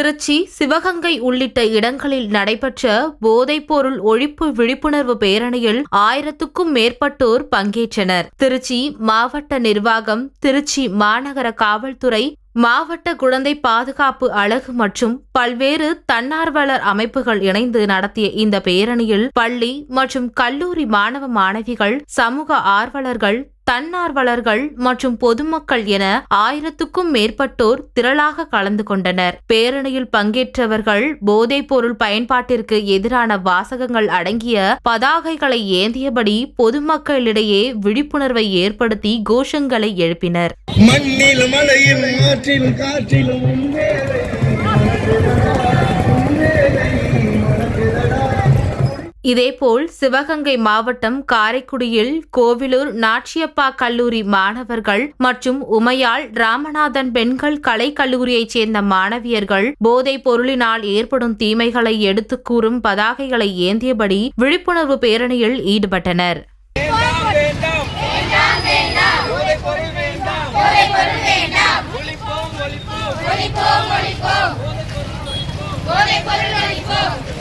திருச்சி, சிவகங்கை உள்ளிட்ட இடங்களில் நடைபெற்ற போதைப்பொருள் ஒழிப்பு விழிப்புணர்வு பேரணியில் 1000க்கும் மேற்பட்டோர் பங்கேற்றனர். திருச்சி மாவட்ட நிர்வாகம், திருச்சி மாநகர காவல்துறை, மாவட்ட குழந்தை பாதுகாப்பு அலகு மற்றும் பல்வேறு தன்னார்வலர் அமைப்புகள் இணைந்து நடத்திய இந்த பேரணியில் பள்ளி மற்றும் கல்லூரி மாணவ மாணவிகள், சமூக ஆர்வலர்கள், தன்னார்வலர்கள் மற்றும் பொதுமக்கள் என 1000க்கும் மேற்பட்டோர் திரளாக கலந்து கொண்டனர். பேரணியில் பங்கேற்றவர்கள் போதைப்பொருள் பயன்பாட்டிற்கு எதிரான வாசகங்கள் அடங்கிய பதாகைகளை ஏந்தியபடி பொதுமக்களிடையே விழிப்புணர்வை ஏற்படுத்தி கோஷங்களை எழுப்பினர். மண்ணிலும் மலையிலும் ஆற்றிலும் காற்றிலும் இதேபோல் சிவகங்கை மாவட்டம் காரைக்குடியில் கோவிலூர் நாச்சியப்பா கல்லூரி மாணவர்கள் மற்றும் உமையாள் ராமநாதன் பெண்கள் கலை கல்லூரியைச் சேர்ந்த மாணவியர்கள் போதைப் பொருளினால் ஏற்படும் தீமைகளை எடுத்துக் கூறும் பதாகைகளை ஏந்தியபடி விழிப்புணர்வு பேரணியில் ஈடுபட்டனர். ஒழிப்போம்